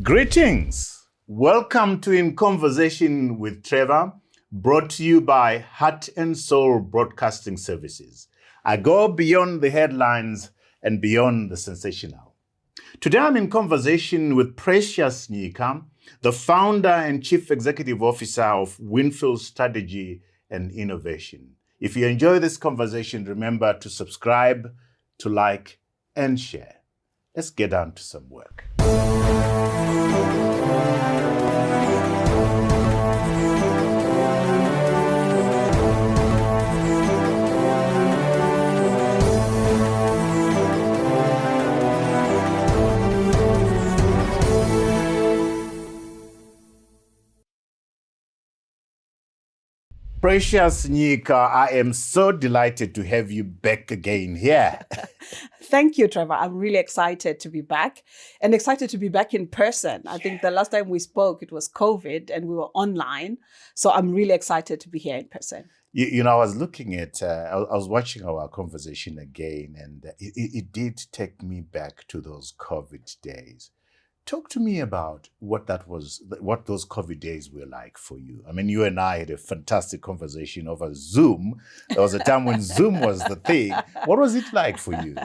Greetings. Welcome to In Conversation with Trevor, brought to you by Heart and Soul Broadcasting Services. I go beyond the headlines and beyond the sensational. Today I'm in conversation with Precious Nyika, the founder and chief executive officer of Winfield Strategy and Innovation. If you enjoy this conversation, remember to subscribe, to like, and share. Let's get down to some work. Precious Nyika, I am so delighted to have you back again here. Thank you, Trevor. I'm really excited to be back and excited to be back in person. I think the last time we spoke, it was COVID and we were online. So I'm really excited to be here in person. You know, I was looking at, I was watching our conversation again, and it did take me back to those COVID days. Talk to me about what those COVID days were like for you. I mean, you and I had a fantastic conversation over Zoom. There was a time when Zoom was the thing. What was it like for you?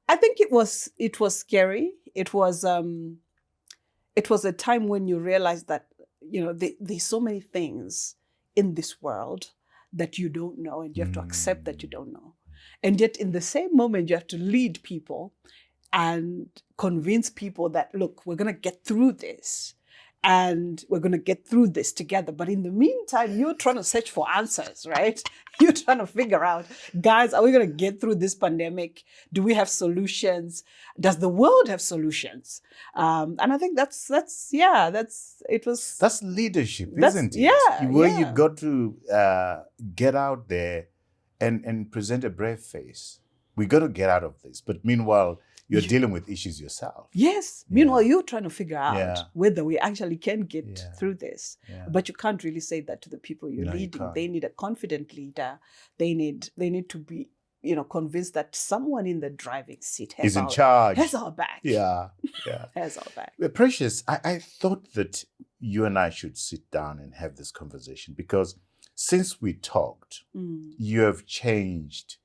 I think it was scary. It was a time when you realize that, there's so many things in this world that you don't know, and you have to accept that you don't know. And yet in the same moment, you have to lead people and convince people that, look, we're going to get through this and we're going to get through this together. But in the meantime, you're trying to search for answers, right? You're trying to figure out, guys, are we going to get through this pandemic? Do we have solutions? Does the world have solutions? And I think that's leadership, isn't it? You got to get out there and present a brave face. We got to get out of this. But meanwhile, you're dealing with issues yourself. Yes. Meanwhile, you're trying to figure out whether we actually can get through this. Yeah. But you can't really say that to the people you're leading. They need a confident leader. They need to be, convinced that someone in the driving seat is in charge. Has our back. Yeah. Has our back. Precious, I thought that you and I should sit down and have this conversation, because since we talked, you have changed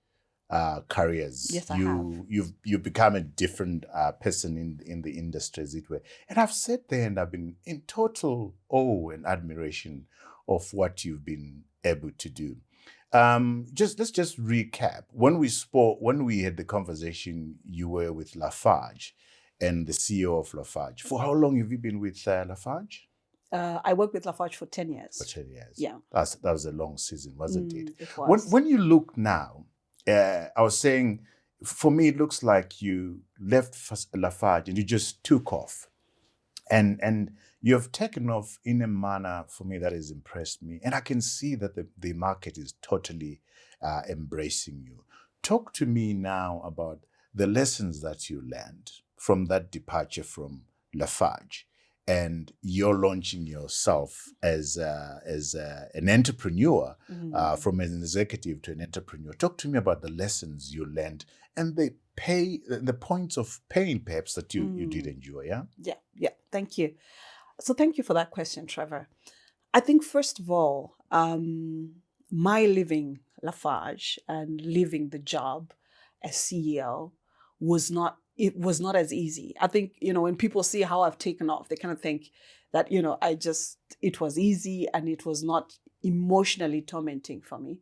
careers. Yes, I have. You've become a different person in the industry, as it were. And I've sat there and I've been in total awe and admiration of what you've been able to do. Let's just recap. When we had the conversation, you were with Lafarge and the CEO of Lafarge. For how long have you been with Lafarge? I worked with Lafarge for 10 years. For 10 years. Yeah. That was a long season, wasn't it? It was. When you look now, I was saying, for me, it looks like you left Lafarge and you just took off. And you have taken off in a manner, for me, that has impressed me. And I can see that the market is totally embracing you. Talk to me now about the lessons that you learned from that departure from Lafarge, and you're launching yourself as an entrepreneur, from an executive to an entrepreneur. Talk to me about the lessons you learned and the points of pain, perhaps, that you did enjoy. Yeah. Thank you. So thank you for that question, Trevor. I think, first of all, my leaving Lafarge and leaving the job as CEO was not as easy. I think, when people see how I've taken off, they kind of think that, it was easy and it was not emotionally tormenting for me.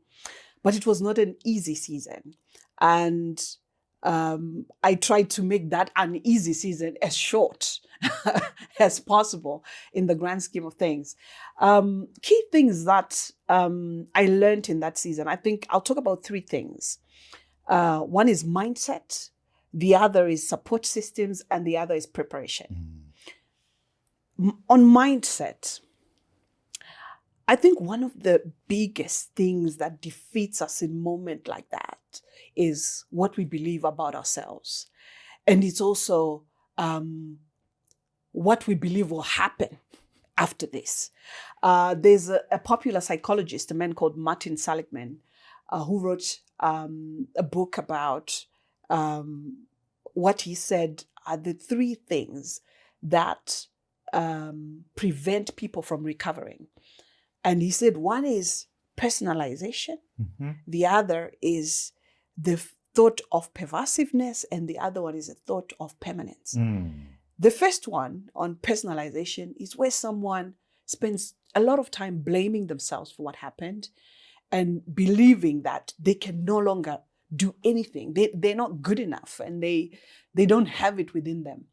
But it was not an easy season. And I tried to make that uneasy season as short as possible in the grand scheme of things. Key things that I learned in that season, I think I'll talk about three things. One is mindset. The other is support systems, and the other is preparation. On mindset, I think one of the biggest things that defeats us in a moment like that is what we believe about ourselves. And it's also what we believe will happen after this. There's a popular psychologist, a man called Martin Seligman, who wrote a book about what he said are the three things that prevent people from recovering. And he said one is personalization, the other is the thought of pervasiveness, and the other one is a thought of permanence. The first one on personalization is where someone spends a lot of time blaming themselves for what happened and believing that they can no longer do anything. They're not good enough, and they don't have it within them.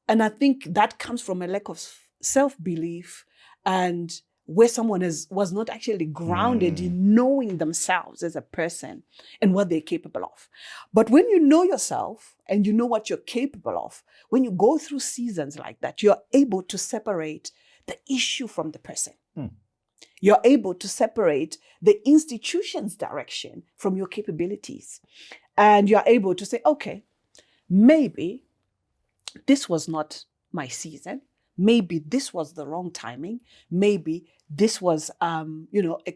And I think that comes from a lack of self-belief, and where someone was not actually grounded in knowing themselves as a person and what they're capable of. But when you know yourself and you know what you're capable of, when you go through seasons like that, you're able to separate the issue from the person. You're able to separate the institution's direction from your capabilities. And you're able to say, okay, maybe this was not my season. Maybe this was the wrong timing. Maybe this was, a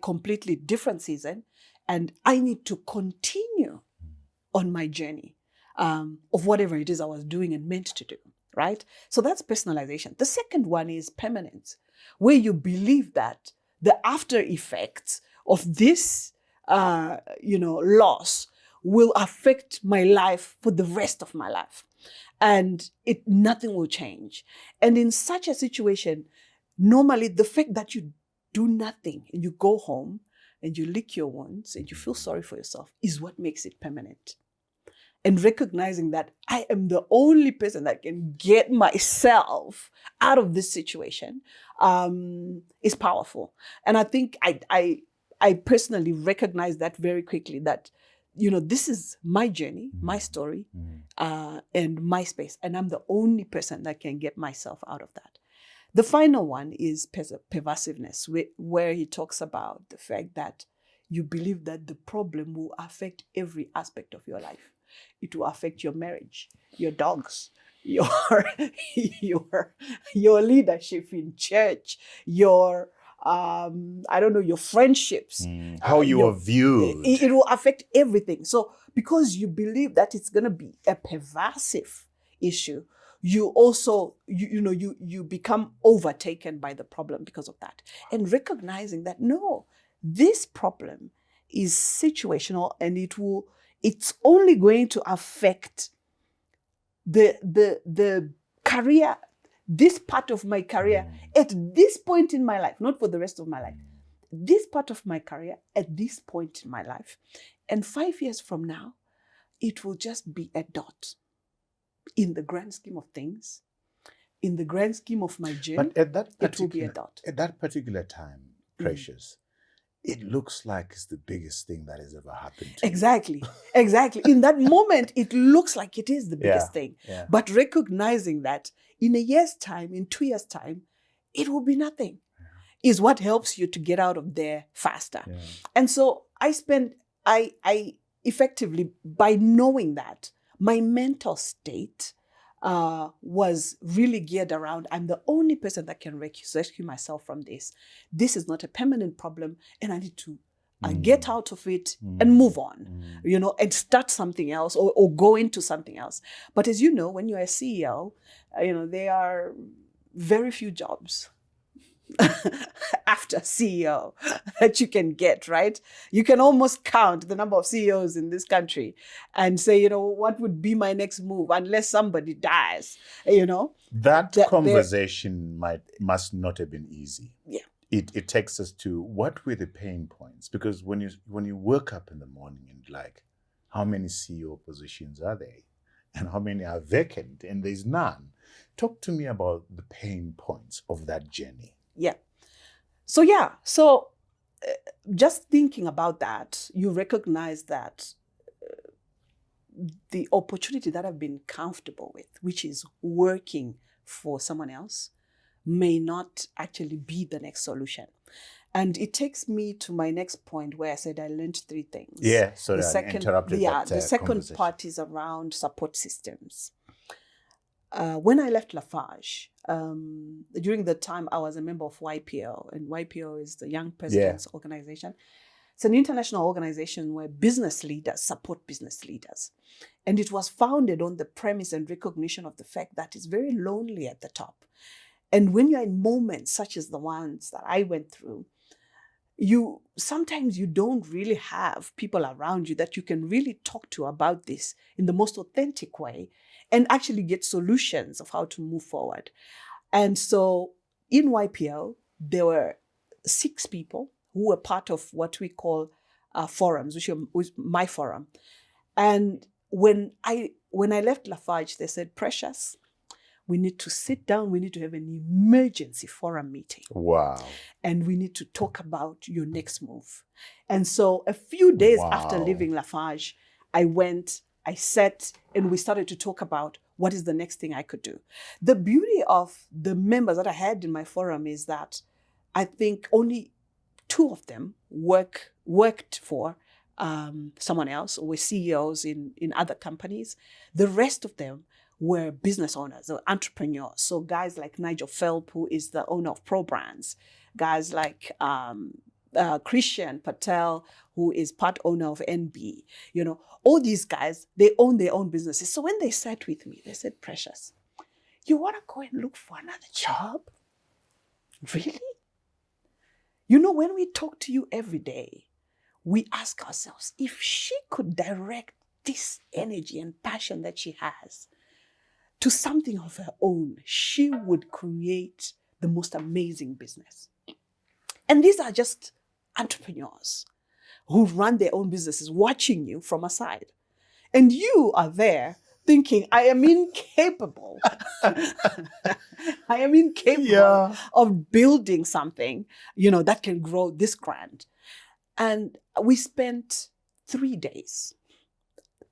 completely different season. And I need to continue on my journey of whatever it is I was doing and meant to do, right? So that's personalization. The second one is permanence, where you believe that the after effects of this, loss will affect my life for the rest of my life. And nothing will change. And in such a situation, normally the fact that you do nothing and you go home and you lick your wounds and you feel sorry for yourself is what makes it permanent. And recognizing that I am the only person that can get myself out of this situation is powerful. And I think I personally recognize that very quickly, that this is my journey, my story, and my space. And I'm the only person that can get myself out of that. The final one is pervasiveness, where he talks about the fact that you believe that the problem will affect every aspect of your life. It will affect your marriage, your dogs, your leadership in church, your your friendships. How you are viewed. It will affect everything. So because you believe that it's going to be a pervasive issue, you also, you become overtaken by the problem because of that. And recognizing that, no, this problem is situational, and it's only going to affect the career, this part of my career at this point in my life, not for the rest of my life. This part of my career at this point in my life. And 5 years from now, it will just be a dot in the grand scheme of things, in the grand scheme of my journey. But it will be a dot. At that particular time, Precious, it looks like it's the biggest thing that has ever happened to Exactly. In that moment, it looks like it is the biggest thing. Yeah. But recognizing that in a year's time, in 2 years' time, it will be nothing, is what helps you to get out of there faster. Yeah. And so I effectively, by knowing that, my mental state was really geared around, I'm the only person that can rescue myself from this. This is not a permanent problem, and I need to get out of it and move on, and start something else or go into something else. But as you know, when you're a CEO, there are very few jobs after CEO that you can get, right? You can almost count the number of CEOs in this country and say, what would be my next move unless somebody dies, That conversation must not have been easy. Yeah. It takes us to, what were the pain points? Because when you wake up in the morning and how many CEO positions are there? And how many are vacant? And there's none. Talk to me about the pain points of that journey. Yeah. So just thinking about that, you recognize that the opportunity that I've been comfortable with, which is working for someone else, may not actually be the next solution. And it takes me to my next point, where I said I learned 3 things. Yeah, sorry, I interrupted that the second part is around support systems. When I left Lafarge, during the time I was a member of YPO, and YPO is the Young Presidents Organization. It's an international organization where business leaders support business leaders. And it was founded on the premise and recognition of the fact that it's very lonely at the top. And when you're in moments such as the ones that I went through, sometimes you don't really have people around you that you can really talk to about this in the most authentic way and actually get solutions of how to move forward. And so in YPO, there were 6 people who were part of what we call forums, which was my forum. And when I left Lafarge, they said, Precious, we need to sit down, we need to have an emergency forum meeting. Wow. And we need to talk about your next move. And so a few days after leaving Lafarge, I sat, and we started to talk about what is the next thing I could do. The beauty of the members that I had in my forum is that I think only 2 of them worked for someone else, or were CEOs in other companies. The rest of them were business owners or entrepreneurs. So guys like Nigel Phelps, who is the owner of Pro Brands, guys like Christian Patel, who is part owner of NB, all these guys, they own their own businesses. So when they sat with me, they said, Precious, you want to go and look for another job? Really? When we talk to you every day, we ask ourselves, if she could direct this energy and passion that she has to something of her own, she would create the most amazing business. And these are just entrepreneurs who run their own businesses, watching you from aside. And you are there thinking, I am incapable. I am incapable of building something, that can grow this grand. And we spent 3 days.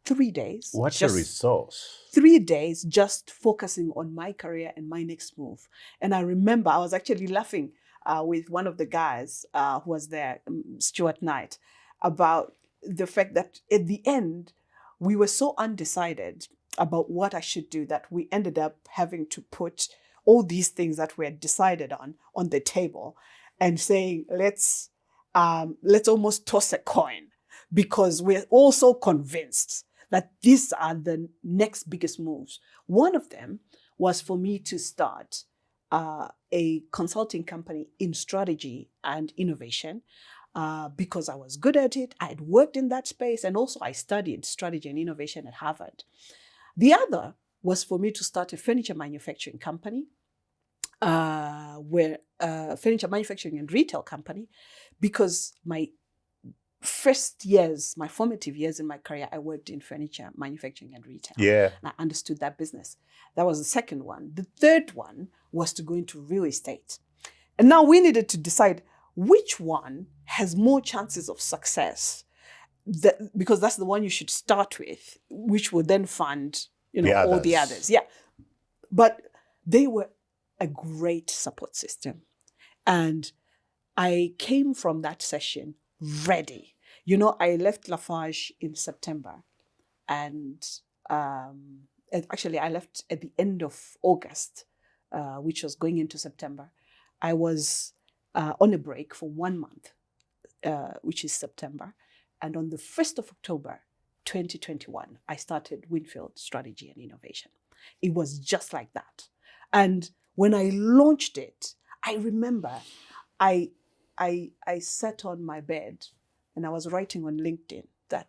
3 days. What a resource. 3 days just focusing on my career and my next move. And I remember I was actually laughing with one of the guys who was there, Stuart Knight, about the fact that at the end, we were so undecided about what I should do that we ended up having to put all these things that we had decided on the table and saying, let's almost toss a coin, because we're all so convinced that these are the next biggest moves. One of them was for me to start a consulting company in strategy and innovation because I was good at it. I had worked in that space, and also I studied strategy and innovation at Harvard. The other was for me to start a furniture manufacturing company, furniture manufacturing and retail company, because my formative years in my career, I worked in furniture manufacturing and retail. Yeah. And I understood that business. That was the second one. The third one was to go into real estate. And now we needed to decide which one has more chances of success, because that's the one you should start with, which will then fund, all the others. Yeah. But they were a great support system. And I came from that session ready. I left Lafarge in September, and actually I left at the end of August, which was going into September. I was on a break for 1 month, which is September. And on the 1st of October, 2021, I started Winfield Strategy and Innovation. It was just like that. And when I launched it, I remember I sat on my bed and I was writing on LinkedIn that,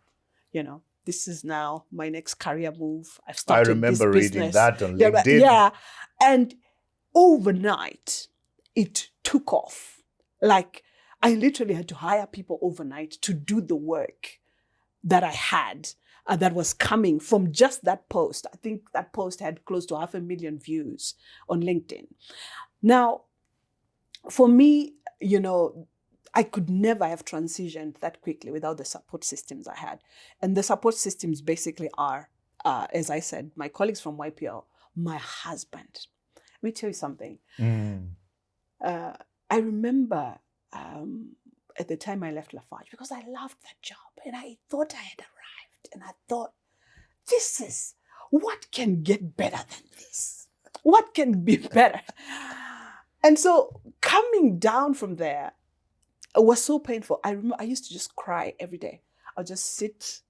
this is now my next career move. I've started this business. I remember reading that on LinkedIn. Yeah. And overnight, it took off. Like, I literally had to hire people overnight to do the work that I had that was coming from just that post. I think that post had close to 500,000 views on LinkedIn. Now, for me, I could never have transitioned that quickly without the support systems I had. And the support systems basically are, as I said, my colleagues from YPO, my husband. Let me tell you something. I remember at the time I left Lafarge, because I loved that job and I thought I had arrived, and I thought, what can get better than this? What can be better? And so coming down from there, It was so painful. I remember I used to just cry every day. I'll just sit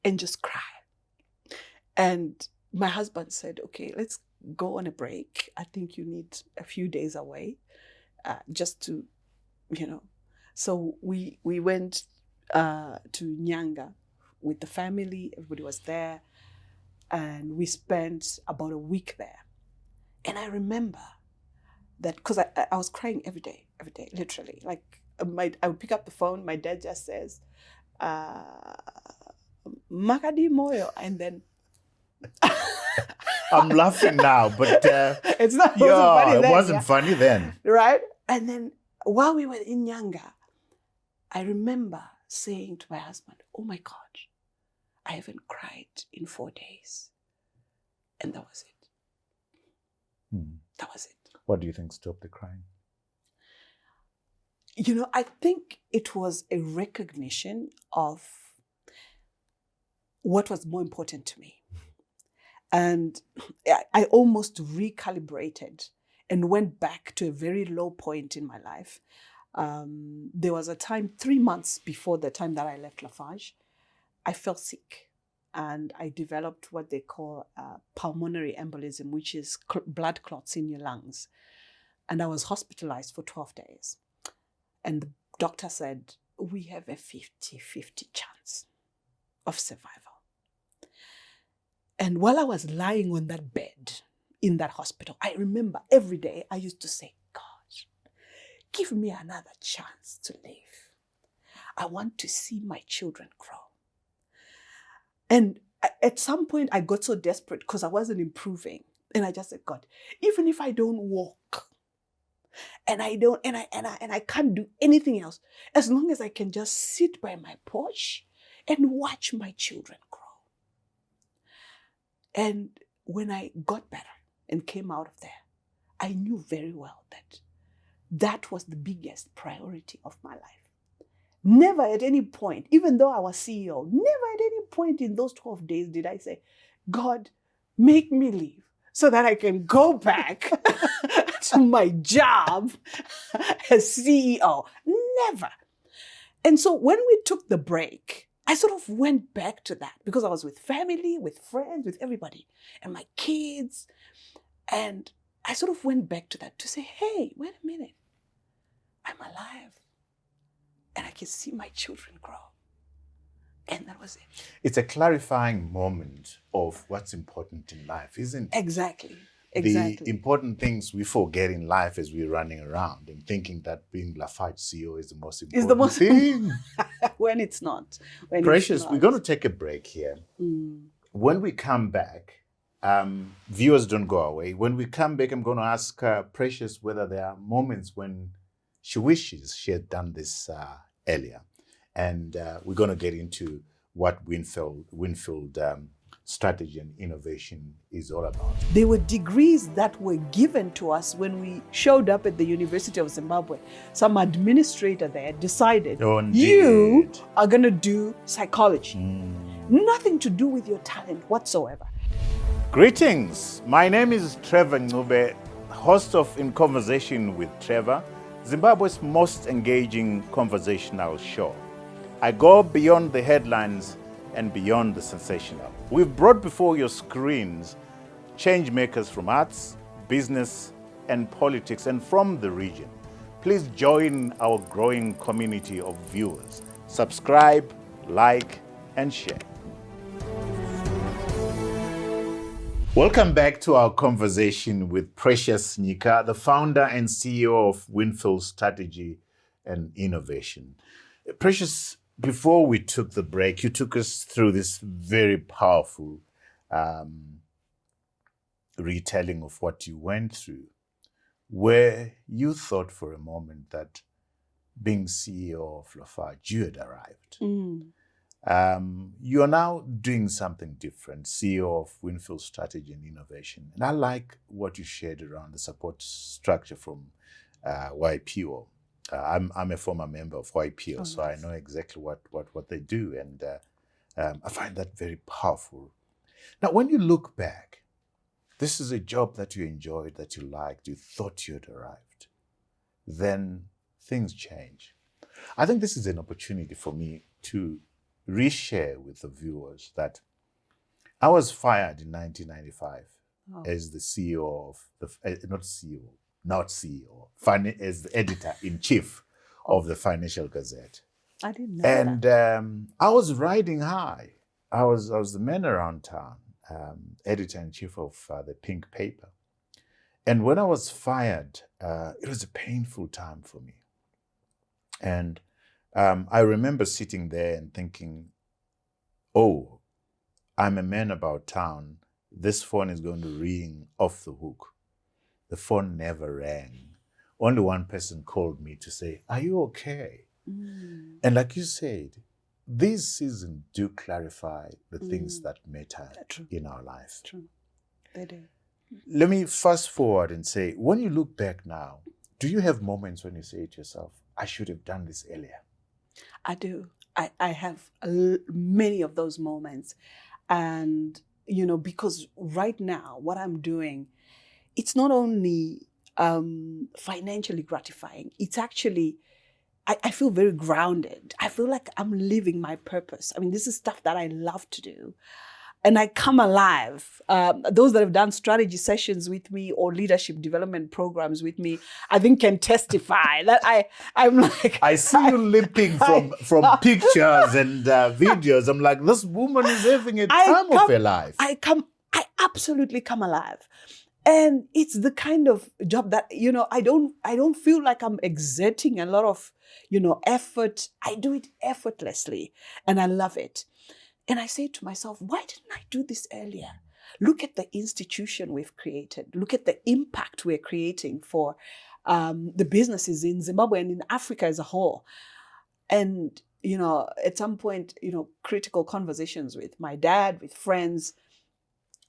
and just cry. And my husband said, okay, let's go on a break. I think you need a few days away just to, you know. So we went to Nyanga with the family. Everybody was there. And we spent about a week there. And I remember that because I was crying every day, literally. Like I would pick up the phone. My dad just says, Makadi Moyo. And then I'm laughing now, but it's not it wasn't funny then. It wasn't funny then. Right? And then while we were in Nyanga, I remember saying to my husband, oh my God, I haven't cried in 4 days. And that was it. That was it. What do you think stopped the crying? You know, I think it was a recognition of what was more important to me. And I almost recalibrated and went back to a very low point in my life. There was a time, 3 months before the time that I left Lafarge, I fell sick and I developed what they call pulmonary embolism, which is blood clots in your lungs. And I was hospitalized for 12 days. And the doctor said, we have a 50-50 chance of survival. And while I was lying on that bed in that hospital, I remember every day I used to say, God, give me another chance to live. I want to see my children grow. And at some point I got so desperate because I wasn't improving. And I just said, God, even if I don't walk and I can't do anything else, as long as I can just sit by my porch and watch my children grow. And when I got better and came out of there, I knew very well that that was the biggest priority of my life. Never at any point, even though I was CEO, never at any point in those 12 days did I say, God, make me leave so that I can go back to my job as CEO. Never. And so when we took the break, I sort of went back to that because I was with family, with friends, with everybody, and my kids. And I sort of went back to that to say, hey, wait a minute. I'm alive. And I can see my children grow. And that was it. It's a clarifying moment of what's important in life, isn't it? Exactly. The important things we forget in life as we're running around and thinking that being Lafarge CEO is the most important thing. When it's not. Precious, we're going to take a break here. When we come back, viewers don't go away. When we come back, I'm going to ask Precious whether there are moments when she wishes she had done this earlier. And we're going to get into what Winfield Strategy and Innovation is all about. They were degrees that were given to us when we showed up at the University of Zimbabwe. Some administrator there decided, you are going to do psychology. Nothing to do with your talent whatsoever. Greetings. My name is Trevor Ncube, host of In Conversation with Trevor, Zimbabwe's most engaging conversational show. I go beyond the headlines and beyond the sensational. We've brought before your screens change makers from arts, business, and politics, and from the region. Please join our growing community of viewers. Subscribe, like, and share. Welcome back to our conversation with Precious Nyika, the founder and CEO of Winfield Strategy and Innovation. Precious, before we took the break, you took us through this very powerful retelling of what you went through, where you thought for a moment that being CEO of Lafarge, you had arrived. You are now doing something different, CEO of Winfield Strategy and Innovation. And I like what you shared around the support structure from YPO. I'm a former member of YPO, so I know exactly what they do. And I find that very powerful. Now, when you look back, this is a job that you enjoyed, that you liked, you thought you had arrived. Then things change. I think this is an opportunity for me to reshare with the viewers that I was fired in 1995 as the CEO of not CEO, as the editor-in-chief of the Financial Gazette. I didn't know that. And I was riding high. I was the man around town, editor-in-chief of the Pink paper. And when I was fired, it was a painful time for me. And I remember sitting there and thinking, oh, I'm a man about town. This phone is going to ring off the hook. The phone never rang. Only one person called me to say, are you okay? And like you said, these seasons do clarify the things that matter in our life. True. They do. Let me fast forward and say, when you look back now, do you have moments when you say to yourself, I should have done this earlier? I do. I have many of those moments. And, because right now, what I'm doing, it's not only financially gratifying, it's actually, I feel very grounded. I feel like I'm living my purpose. I mean, this is stuff that I love to do. And I come alive. Those that have done strategy sessions with me or leadership development programs with me, I think can testify that I'm like... I see you limping from pictures and videos. I'm like, this woman is having a time of her life. I absolutely come alive. And it's the kind of job that, I don't feel like I'm exerting a lot of, effort. I do it effortlessly and I love it. And I say to myself, why didn't I do this earlier? Look at the institution we've created. Look at the impact we're creating for the businesses in Zimbabwe and in Africa as a whole. And, at some point, critical conversations with my dad, with friends,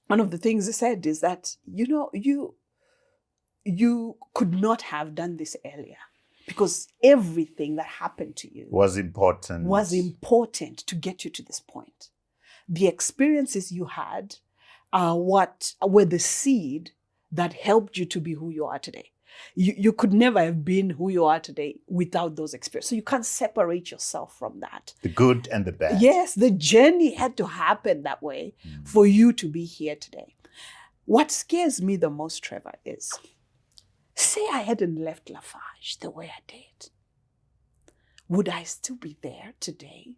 one of the things they said is that, you could not have done this earlier because everything that happened to you was important to get you to this point. The experiences you had are what were the seed that helped you to be who you are today. You could never have been who you are today without those experiences. So you can't separate yourself from that. The good and the bad. Yes, the journey had to happen that way for you to be here today. What scares me the most, Trevor, is say I hadn't left Lafarge the way I did. Would I still be there today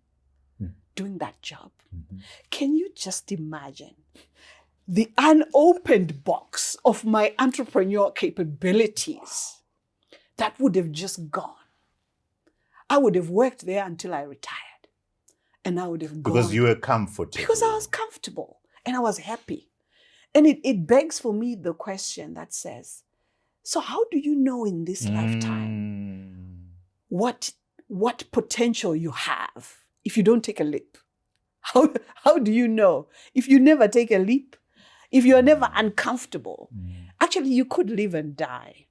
doing that job? Mm-hmm. Can you just imagine the unopened box of my entrepreneurial capabilities that would have just gone? I would have worked there until I retired. And I would have gone. Because you were comfortable. Because I was comfortable and I was happy. And it begs for me the question that says, so how do you know in this lifetime what potential you have if you don't take a leap? How do you know? If you never take a leap, if you're never uncomfortable, actually you could live and die.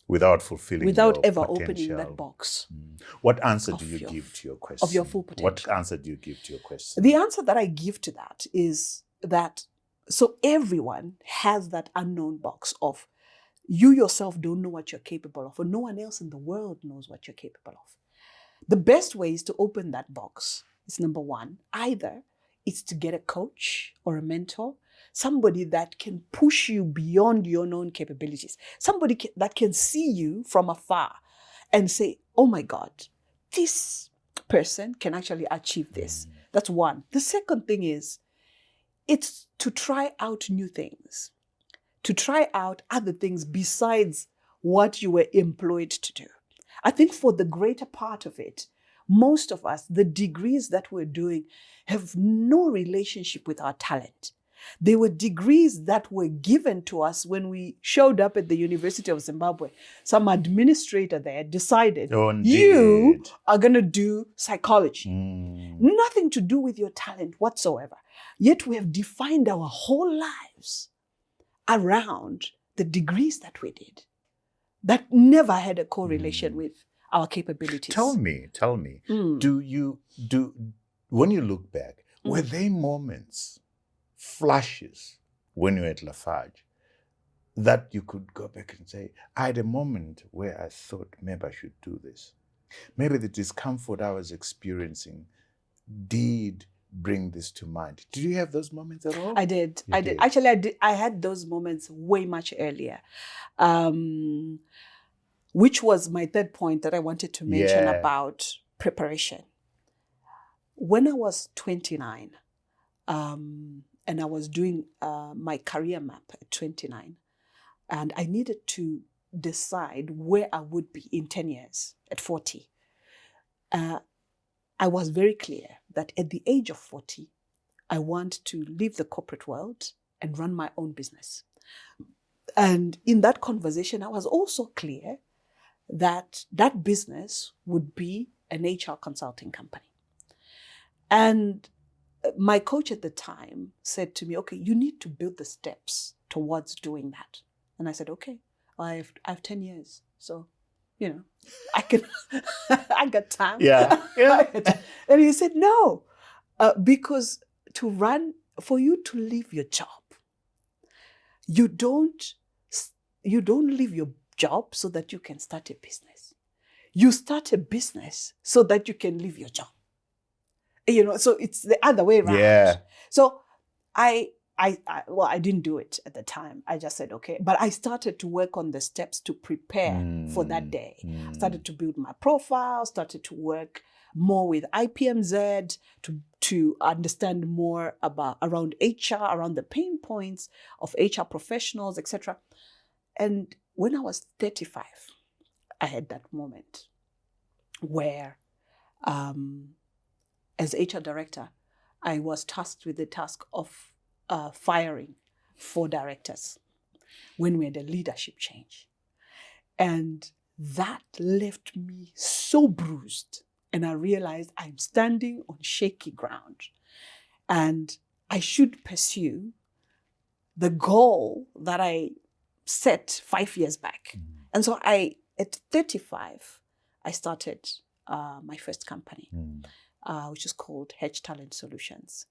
Without fulfilling without your ever potential. Opening that box. What answer do you give to your question? Of your full potential. What answer do you give to your question? The answer that I give to that is that, so everyone has that unknown box of you yourself don't know what you're capable of, or no one else in the world knows what you're capable of. The best way is to open that box is number one, either it's to get a coach or a mentor, somebody that can push you beyond your known capabilities, somebody that can see you from afar and say, oh my God, this person can actually achieve this. That's one. The second thing is, it's to try out new things, to try out other things besides what you were employed to do. I think for the greater part of it, most of us, the degrees that we're doing have no relationship with our talent. They were degrees that were given to us when we showed up at the University of Zimbabwe. Some administrator there decided, you are going to do psychology. Nothing to do with your talent whatsoever. Yet we have defined our whole lives around the degrees that we did that never had a correlation with our capabilities. Tell me, when you look back, were there moments, flashes, when you were at Lafarge, that you could go back and say, I had a moment where I thought maybe I should do this? Maybe the discomfort I was experiencing did bring this to mind. Did you have those moments at all? I did. You I did. did. Actually, I had those moments way much earlier, which was my third point that I wanted to mention Yeah. about preparation. When I was 29, and I was doing my career map at 29, and I needed to decide where I would be in 10 years at 40. I was very clear that at the age of 40, I want to leave the corporate world and run my own business. And in that conversation, I was also clear that that business would be an HR consulting company. And my coach at the time said to me, okay, you need to build the steps towards doing that. And I said, okay, I have 10 years. So, I can, I got time. Yeah. Yeah. And he said, no, because for you to leave your job, you don't leave your job so that you can start a business. You start a business so that you can leave your job. So it's the other way around. Yeah. So I didn't do it at the time. I just said, okay. But I started to work on the steps to prepare for that day. Started to build my profile, started to work more with IPMZ to understand more around HR, around the pain points of HR professionals, etc. And when I was 35, I had that moment where, as HR director, I was tasked with the task of firing 4 directors when we had a leadership change. And that left me so bruised. And I realized I'm standing on shaky ground. And I should pursue the goal that I set 5 years back. And so at 35, I started my first company, which is called Hedge Talent Solutions.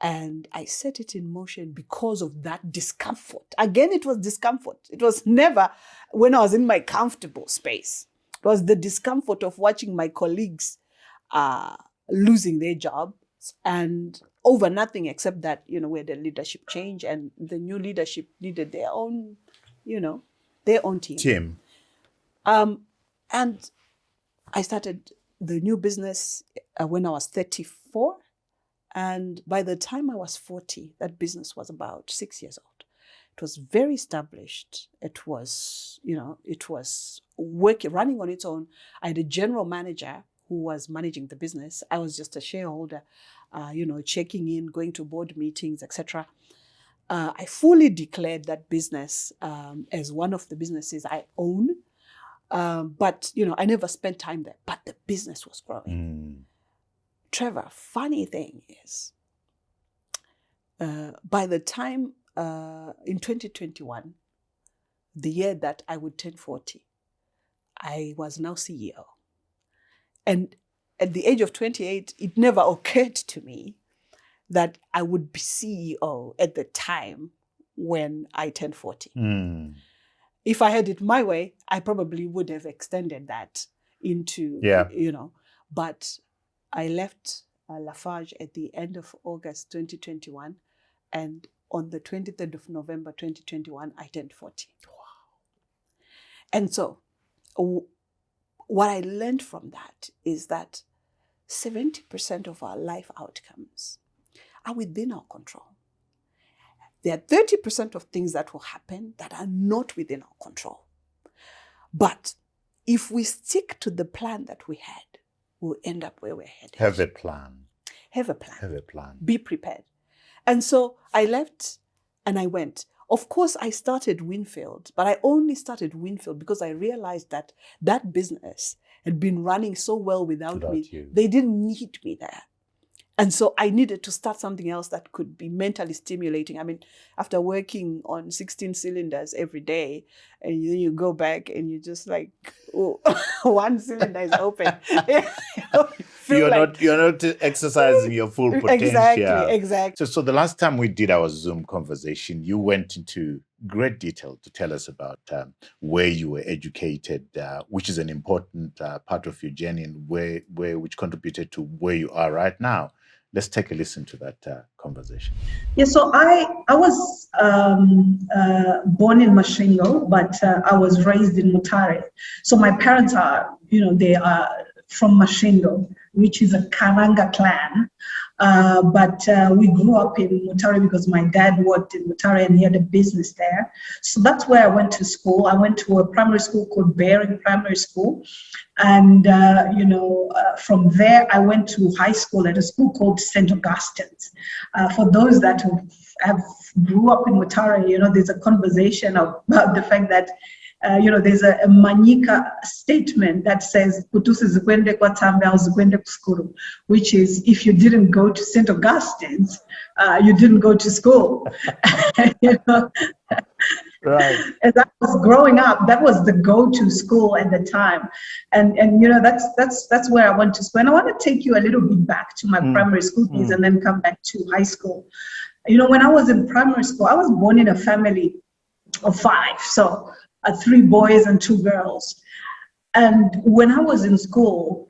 And I set it in motion because of that discomfort. Again, it was discomfort. It was never when I was in my comfortable space. It was the discomfort of watching my colleagues losing their jobs and over nothing except that, we had a leadership change and the new leadership needed their own, their own team. And I started the new business when I was 34. And by the time I was 40, that business was about 6 years old. It was very established. It was, it was running on its own. I had a general manager who was managing the business. I was just a shareholder, checking in, going to board meetings, etc. I fully declared that business as one of the businesses I own. But, I never spent time there. But the business was growing. Trevor, funny thing is, by the time in 2021, the year that I would turn 40, I was now CEO. And at the age of 28, it never occurred to me that I would be CEO at the time when I turned 40. If I had it my way, I probably would have extended that into, but I left Lafarge at the end of August 2021, and on the 23rd of November 2021, I turned 40. Wow. And so what I learned from that is that 70% of our life outcomes are within our control. There are 30% of things that will happen that are not within our control. But if we stick to the plan that we had, we'll end up where we're headed. Have a plan. Have a plan. Have a plan. Be prepared. And so I left and I went. Of course, I started Winfield, but I only started Winfield because I realized that that business had been running so well without me. You. They didn't need me there. And so I needed to start something else that could be mentally stimulating. I mean, after working on 16 cylinders every day, and then you go back and you just like, oh, one cylinder is open. You feel like you're not exercising your full exactly, potential. exactly. So the last time we did our Zoom conversation, you went into great detail to tell us about where you were educated, which is an important part of your journey, and which contributed to where you are right now. Let's take a listen to that conversation. Yeah, so I was born in Mashingo, but I was raised in Mutare. So my parents are, they are from Mashingo, which is a Karanga clan. But we grew up in Mutare because my dad worked in Mutare and he had a business there. So that's where I went to school. I went to a primary school called Bering Primary School. And, from there, I went to high school at a school called St. Augustine's. For those that have grew up in Mutare, there's a conversation about the fact that there's a Manyika statement that says, which is, if you didn't go to St. Augustine's, you didn't go to school. Right. As I was growing up, that was the go-to school at the time, and that's where I went to school. And I want to take you a little bit back to my primary school days, and then come back to high school. When I was in primary school, I was born in a family of 5, so 3 boys and 2 girls. And when I was in school,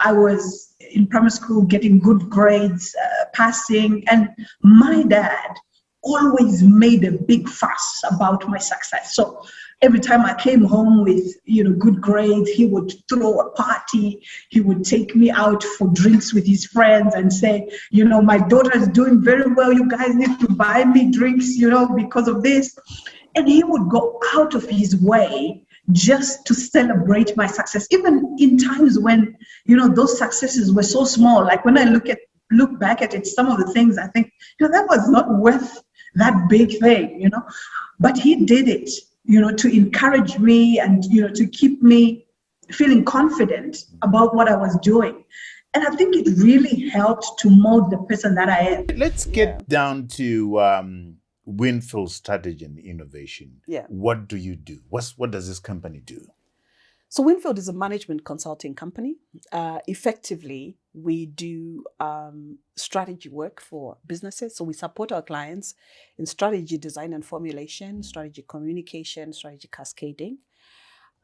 I was in primary school getting good grades, passing, and my dad always made a big fuss about my success. So every time I came home with, good grades, he would throw a party. He would take me out for drinks with his friends and say, my daughter is doing very well. You guys need to buy me drinks, because of this. And he would go out of his way just to celebrate my success, even in times when, those successes were so small. Like when I look back at it, some of the things I think, that was not worth that big thing, but he did it, to encourage me and, to keep me feeling confident about what I was doing. And I think it really helped to mold the person that I am. Let's get down to Winfield Strategy and Innovation. Yeah. What do you do? What does this company do? So Winfield is a management consulting company. Effectively, we do strategy work for businesses. So we support our clients in strategy design and formulation, strategy communication, strategy cascading.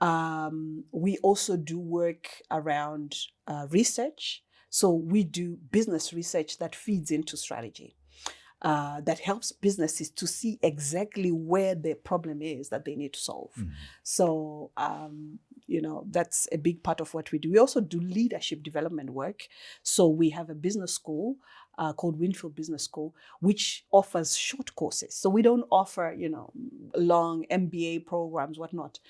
We also do work around research. So we do business research that feeds into strategy. That helps businesses to see exactly where their problem is that they need to solve. So, that's a big part of what we do. We also do leadership development work. So we have a business school called Winfield Business School, which offers short courses. So we don't offer, long MBA programs, whatnot.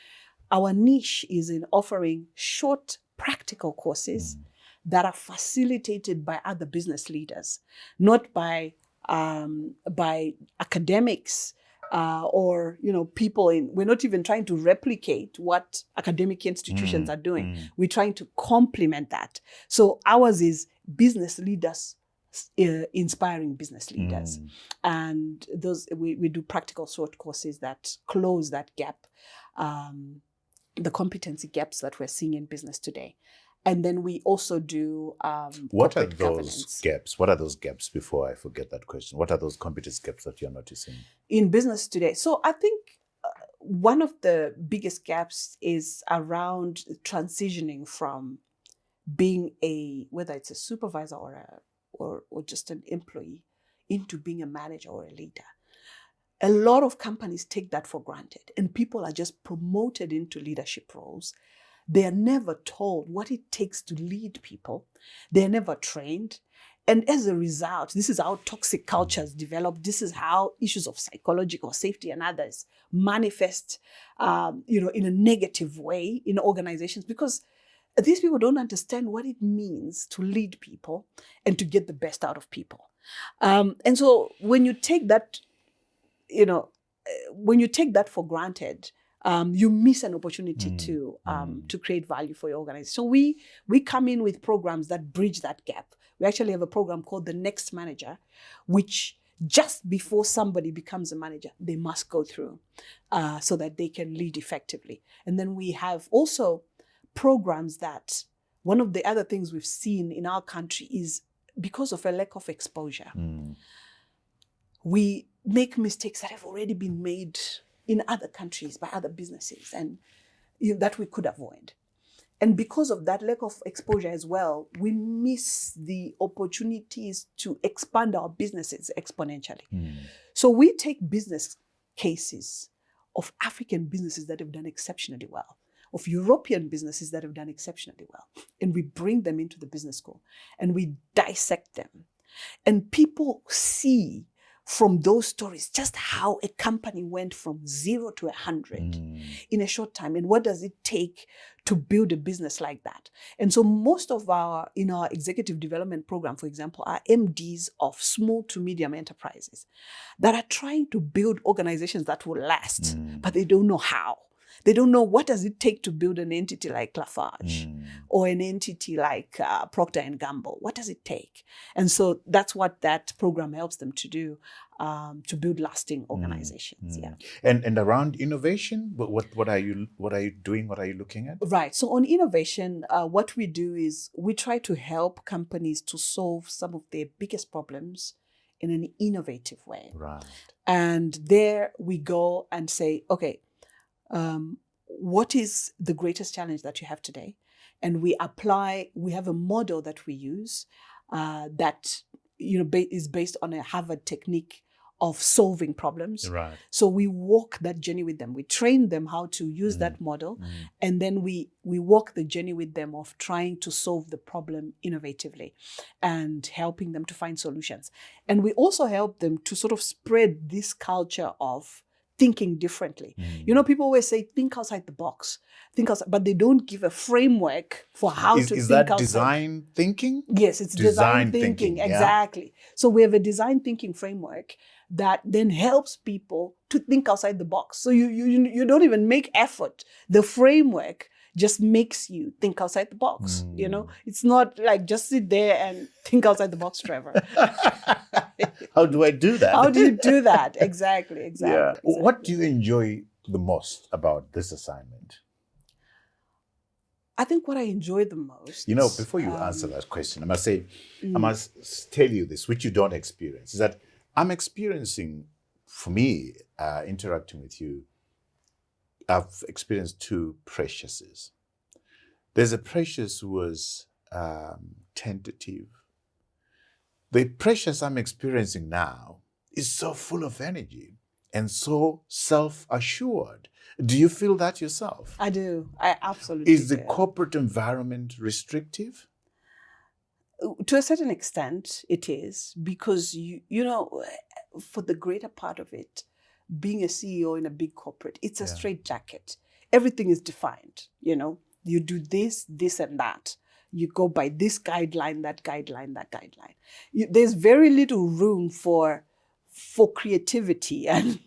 Our niche is in offering short practical courses that are facilitated by other business leaders, not by academics or people we're not even trying to replicate what academic institutions are doing. We're trying to complement that. So ours is business leaders inspiring business leaders, and those we do practical short courses that close that gap, the competency gaps that we're seeing in business today. And then we also do what are corporate those governance. gaps? What are those gaps, before I forget that question? What are those competence gaps that you're noticing? In business today. So I think one of the biggest gaps is around transitioning from being whether it's a supervisor or just an employee, into being a manager or a leader. A lot of companies take that for granted, and people are just promoted into leadership roles. They are never told what it takes to lead people. They're never trained. And as a result, this is how toxic cultures develop. This is how issues of psychological safety and others manifest, in a negative way in organizations, because these people don't understand what it means to lead people and to get the best out of people. And so when you take that, for granted, you miss an opportunity to create value for your organization. So we come in with programs that bridge that gap. We actually have a program called the Next Manager, which just before somebody becomes a manager, they must go through so that they can lead effectively. And then we have also programs that one of the other things we've seen in our country is because of a lack of exposure, we make mistakes that have already been made in other countries by other businesses and that we could avoid. And because of that lack of exposure as well, we miss the opportunities to expand our businesses exponentially. So we take business cases of African businesses that have done exceptionally well, of European businesses that have done exceptionally well, and we bring them into the business school and we dissect them. And people see from those stories just how a company went from 0 to 100 in a short time, and what does it take to build a business like that. And so most of in our executive development program, for example, are MDs of small to medium enterprises that are trying to build organizations that will last, but they don't know how. They don't know what does it take to build an entity like Lafarge or an entity like Procter & Gamble. What does it take? And so that's what that program helps them to do, to build lasting organizations. Yeah. And around innovation, what are you doing? What are you looking at? Right. So on innovation, what we do is we try to help companies to solve some of their biggest problems in an innovative way. Right. And there we go and say, okay, what is the greatest challenge that you have today? And we have a model that we use that is based on a Harvard technique of solving problems. Right. So we walk that journey with them. We train them how to use that model, and then we walk the journey with them of trying to solve the problem innovatively and helping them to find solutions. And we also help them to sort of spread this culture of thinking differently. People always say, think outside the box, but they don't give a framework for how to think outside. Is that design thinking? Yes, it's design thinking. Exactly. So we have a design thinking framework that then helps people to think outside the box. So you don't even make effort. The framework just makes you think outside the box. It's not like just sit there and think outside the box, Trevor. How do I do that? How do you do that? Exactly. Yeah. What do you enjoy the most about this assignment? I think what I enjoy the most. Before you answer that question, I must tell you this, which you don't experience, is that I'm experiencing, for me, interacting with you, I've experienced two Preciouses. There's a Precious who was tentative. The Precious I'm experiencing now is so full of energy and so self-assured. Do you feel that yourself? I do. I absolutely do. Is the corporate environment restrictive? To a certain extent, it is, because, for the greater part of it, being a CEO in a big corporate, it's a straitjacket. Everything is defined. You do this, this, and that. You go by this guideline, that guideline, that guideline. There's very little room for creativity, and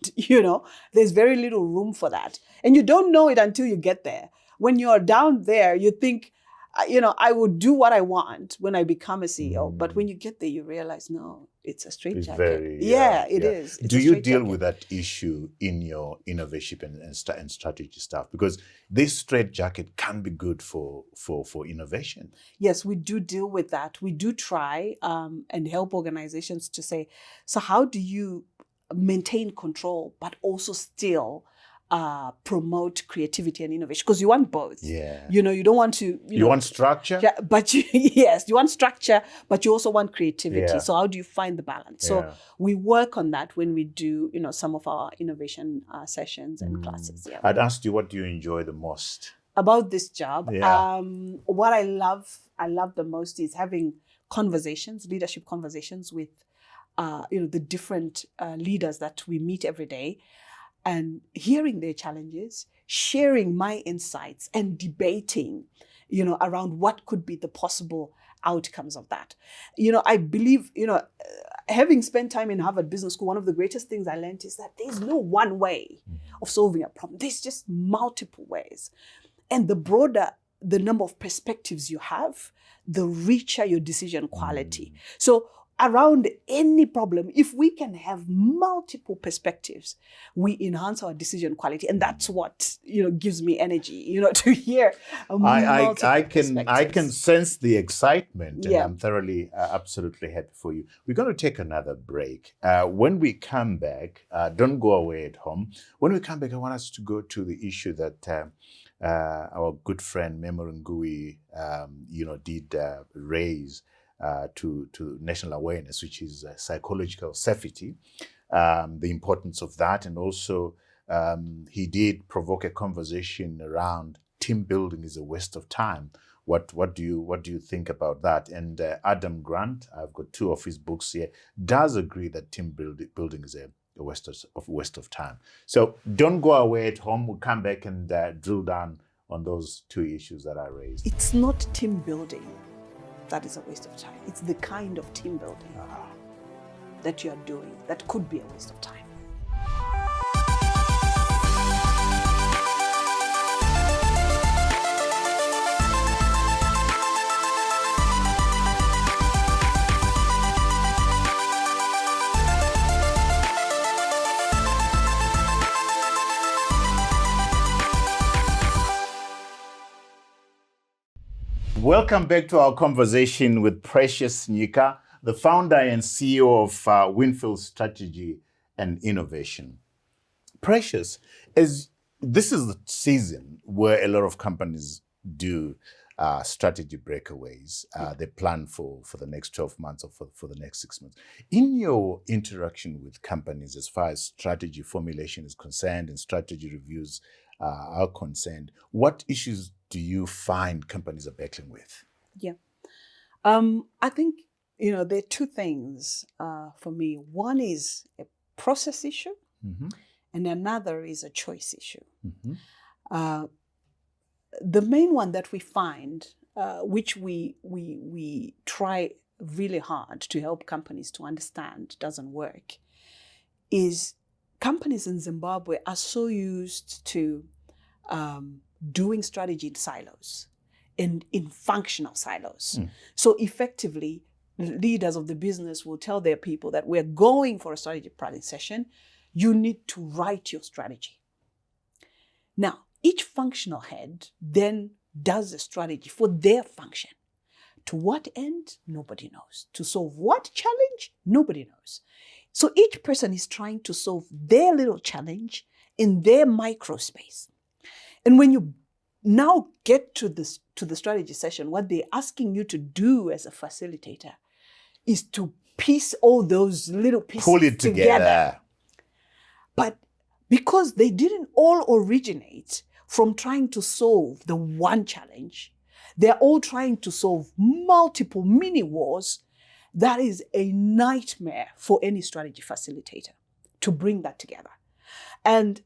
there's very little room for that. And you don't know it until you get there. When you're down there, you think, I would do what I want when I become a CEO. But when you get there, you realize, no, it's a straitjacket. It is. Do you deal with that issue in your innovation and strategy stuff? Because this straitjacket can be good for innovation. Yes, we do deal with that. We do try and help organizations to say, so how do you maintain control, but also still promote creativity and innovation? Because you want both. Yeah. You don't want to. You want structure. Yeah, but you want structure, but you also want creativity. Yeah. So how do you find the balance? So we work on that when we do, some of our innovation sessions and classes. Yeah. I'd asked you, what do you enjoy the most about this job? Yeah. What I love the most is having leadership conversations with, the different leaders that we meet every day, and hearing their challenges, sharing my insights, and debating, around what could be the possible outcomes of that. I believe, having spent time in Harvard Business School, one of the greatest things I learned is that there's no one way of solving a problem. There's just multiple ways. And the broader the number of perspectives you have, the richer your decision quality. So around any problem, if we can have multiple perspectives, we enhance our decision quality, and that's what gives me energy, to hear multiple I perspectives. can sense the excitement, and Yeah. I'm thoroughly, absolutely happy for you. We're going to take another break. When we come back, don't go away at home. When we come back, I want us to go to the issue that our good friend Trevor Ncube, did raise to national awareness, which is psychological safety, the importance of that, and also he did provoke a conversation around team building is a waste of time. What do you think about that? And Adam Grant, I've got 2 of his books here, does agree that team building is a waste of time. So don't go away at home. We'll come back and drill down on those 2 issues that I raised. It's not team building that is a waste of time. It's the kind of team building that you are doing that could be a waste of time. Welcome back to our conversation with Precious Nyika, the founder and CEO of Winfield Strategy and Innovation. Precious, as this is the season where a lot of companies do strategy breakaways. They plan for the next 12 months or for the next 6 months. In your interaction with companies, as far as strategy formulation is concerned and strategy reviews are concerned, what issues do you find companies are battling with? Yeah. I think, there are 2 things for me. One is a process issue, and another is a choice issue. The main one that we find, which we try really hard to help companies to understand doesn't work, is companies in Zimbabwe are so used to doing strategy in silos and in functional silos. So effectively, leaders of the business will tell their people that we're going for a strategy planning session. You need to write your strategy. Now, each functional head then does a strategy for their function. To what end? Nobody knows. To solve what challenge? Nobody knows. So each person is trying to solve their little challenge in their micro space. And when you now get to the strategy session, what they're asking you to do as a facilitator is to piece all those little pieces Pull it together. But because they didn't all originate from trying to solve the one challenge, they're all trying to solve multiple mini wars. That is a nightmare for any strategy facilitator to bring that together. And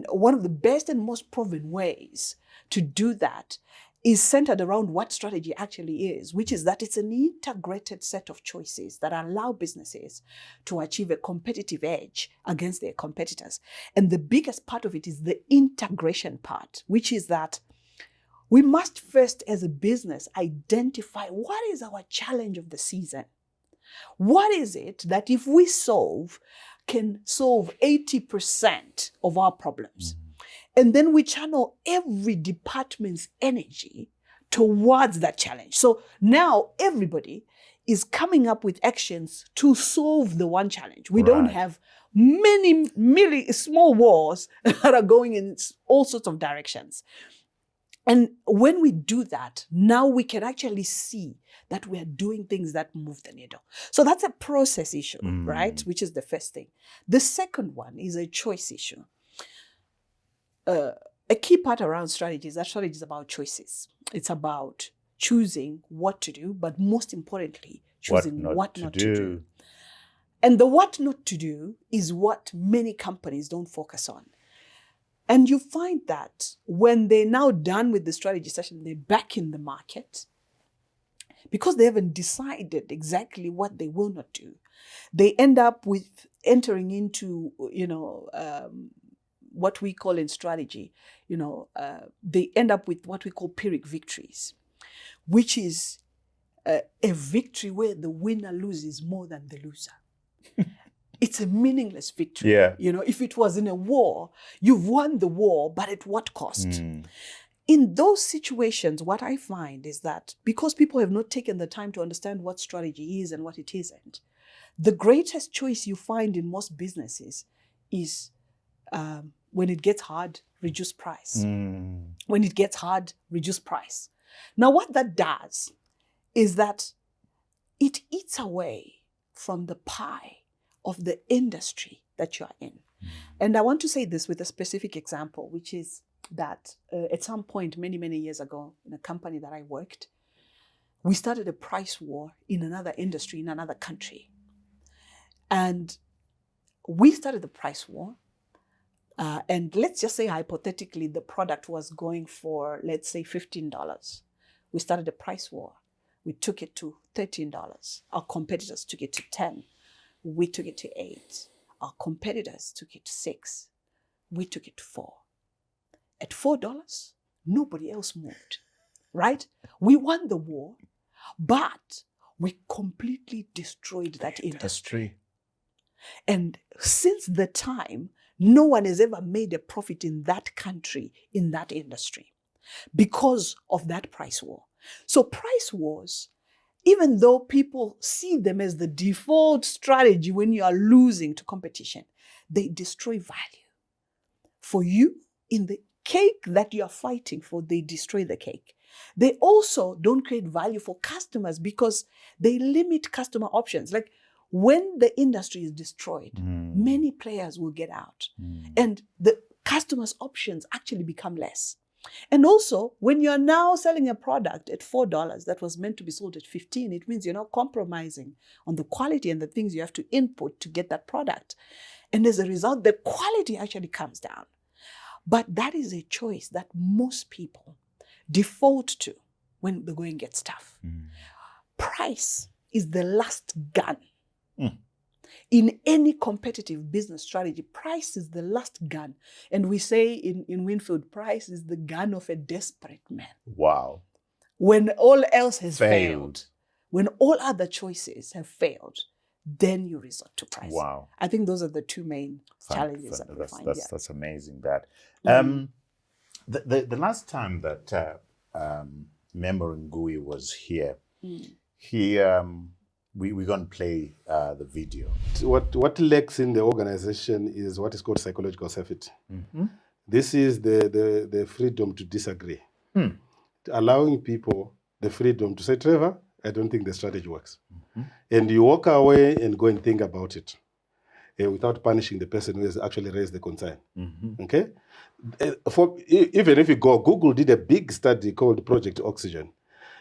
one of the best and most proven ways to do that is centered around what strategy actually is, which is that it's an integrated set of choices that allow businesses to achieve a competitive edge against their competitors. And the biggest part of it is the integration part, which is that we must first, as a business, identify what is our challenge of the season. What is it that if we can solve 80% of our problems? And then we channel every department's energy towards that challenge. So now everybody is coming up with actions to solve the one challenge. We don't have many small wars that are going in all sorts of directions. And when we do that, now we can actually see that we are doing things that move the needle. So that's a process issue, right? Which is the first thing. The second one is a choice issue. A key part around strategy is that strategy is about choices. It's about choosing what to do, but most importantly, choosing what not to do. And the what not to do is what many companies don't focus on. And you find that when they're now done with the strategy session, they're back in the market, because they haven't decided exactly what they will not do. They end up with entering into, what we call in strategy, they end up with what we call Pyrrhic victories, which is a victory where the winner loses more than the loser. It's a meaningless victory. Yeah. You know, if it was in a war, you've won the war, but at what cost? Mm. In those situations, what I find is that because people have not taken the time to understand what strategy is and what it isn't, the greatest choice you find in most businesses is when it gets hard, reduce price. Mm. When it gets hard, reduce price. Now, what that does is that it eats away from the pie of the industry that you are in. And I want to say this with a specific example, which is that at some point, many, many years ago, in a company that I worked, we started a price war in another industry, in another country. And we started the price war. And let's just say hypothetically, the product was going for, let's say, $15. We started a price war. We took it to $13. Our competitors took it to $10. We took it to $8. Our competitors took it to $6. We took it to $4. At $4, nobody else moved, right? We won the war, but we completely destroyed that industry. And since the time, no one has ever made a profit in that country, in that industry, because of that price war. So price wars, even though people see them as the default strategy when you are losing to competition, they destroy value. For you, in the cake that you are fighting for, they destroy the cake. They also don't create value for customers because they limit customer options. Like when the industry is destroyed, many players will get out and the customers' options actually become less. And also, when you're now selling a product at $4 that was meant to be sold at $15, it means you're not compromising on the quality and the things you have to input to get that product. And as a result, the quality actually comes down. But that is a choice that most people default to when the going gets tough. Price is the last gun. In any competitive business strategy, price is the last gun. And we say in Winfield, price is the gun of a desperate man. Wow. When all else has failed, when all other choices have failed, then you resort to price. Wow. I think those are the two main challenges that we find. That's amazing, that. The last time that Memory Ngui was here, he we're going to play the video. What lacks in the organization is what is called psychological safety. This is the freedom to disagree. Allowing people the freedom to say, Trevor, I don't think the strategy works. And you walk away and go and think about it without punishing the person who has actually raised the concern. Okay? Even if you go, Google did a big study called Project Oxygen.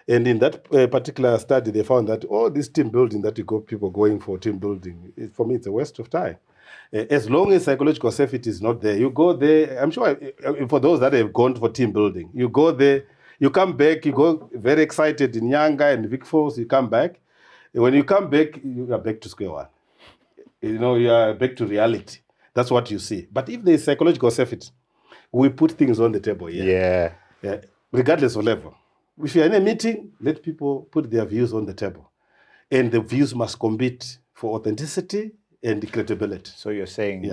And in that particular study, they found that all this team building that you got people going for team building, for me, it's a waste of time. As long as psychological safety is not there, you go there. I'm sure for those that have gone for team building, you go there, you come back, you go very excited in Nyanga and Vic Falls, you come back. When you come back, you are back to square one. You know, you are back to reality. That's what you see. But if there is psychological safety, we put things on the table here. Yeah. Regardless of level. If you're in a meeting, let people put their views on the table. And the views must compete for authenticity and credibility. So you're saying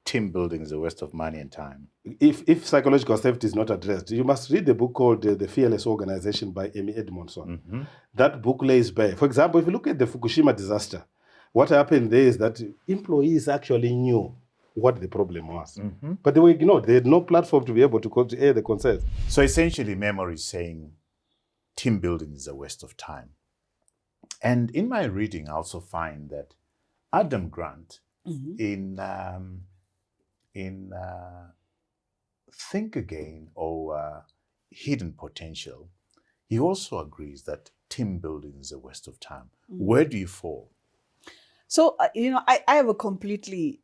team building is a waste of money and time. If psychological safety is not addressed, you must read the book called The Fearless Organization by Amy Edmondson. That book lays bare. For example, if you look at the Fukushima disaster, what happened there is that employees actually knew what the problem was. But they were ignored. They had no platform to be able to air the concerns. So essentially, Memory is saying team building is a waste of time. And in my reading, I also find that Adam Grant in Think Again or Hidden Potential, he also agrees that team building is a waste of time. Where do you fall? So, I have a completely,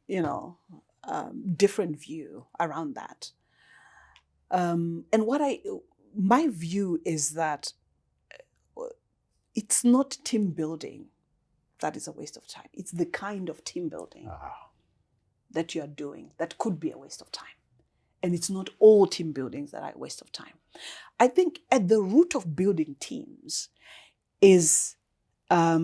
different view around that. And my view is that it's not team building that is a waste of time. It's the kind of team building that you are doing that could be a waste of time. And it's not all team buildings that are a waste of time. I think at the root of building teams is a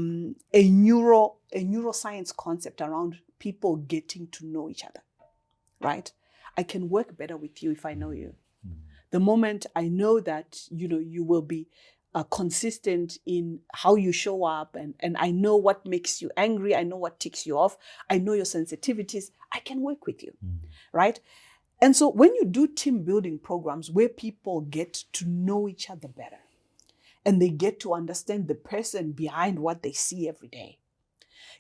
neuroscience concept around people getting to know each other, right? I can work better with you if I know you. The moment I know that, you will be consistent in how you show up, and I know what makes you angry, I know what ticks you off, I know your sensitivities, I can work with you, right? And so when you do team building programs where people get to know each other better, and they get to understand the person behind what they see every day,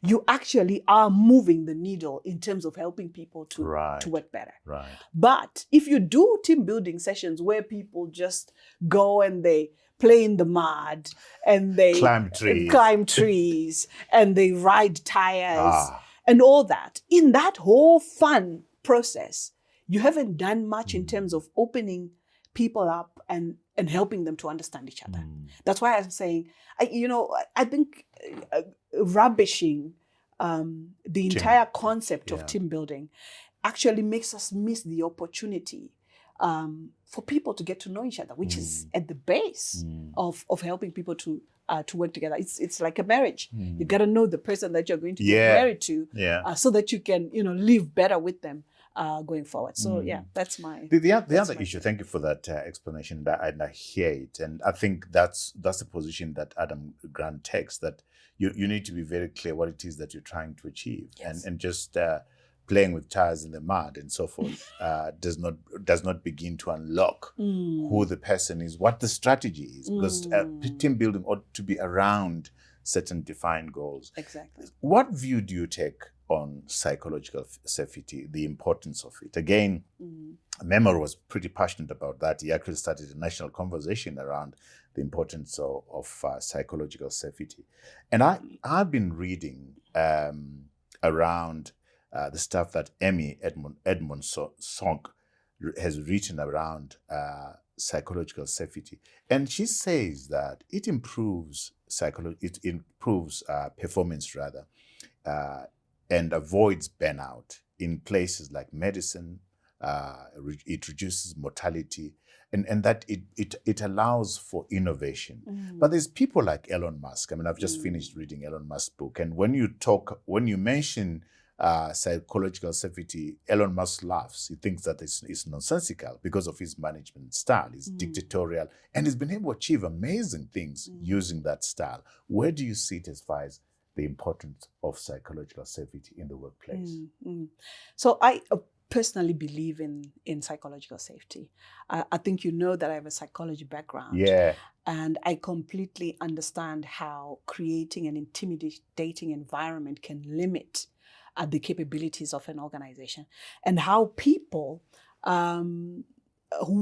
you actually are moving the needle in terms of helping people to work better. Right. But if you do team building sessions where people just go and they play in the mud and they climb trees and they ride tires and all that, in that whole fun process, you haven't done much in terms of opening people up and helping them to understand each other. That's why I'm saying, I think rubbishing the entire concept of team building actually makes us miss the opportunity for people to get to know each other, which is at the base of helping people to work together. It's like a marriage. You got to know the person that you're going to get married to, so that you can live better with them going forward. So that's my the other issue. Thank you for that explanation. And I hear it, and I think that's the position that Adam Grant takes. That you need to be very clear what it is that you're trying to achieve, and just playing with tires in the mud and so forth does not begin to unlock who the person is, what the strategy is, because team building ought to be around certain defined goals. Exactly. What view do you take on psychological safety, the importance of it? Again, Memo was pretty passionate about that. He actually started a national conversation around the importance of psychological safety. And I've been reading around the stuff that Emmy Edmondson has written around psychological safety. And she says that it improves performance rather, and avoids burnout in places like medicine. It reduces mortality, and that it allows for innovation. But there's people like Elon Musk. I mean, I've just finished reading Elon Musk's book, and when you mention psychological safety, Elon Musk laughs. He thinks that it's nonsensical because of his management style. He's dictatorial, and he's been able to achieve amazing things using that style. Where do you see it as far as the importance of psychological safety in the workplace? So I personally believe in psychological safety. I think that I have a psychology background. Yeah. And I completely understand how creating an intimidating environment can limit the capabilities of an organization, and how people who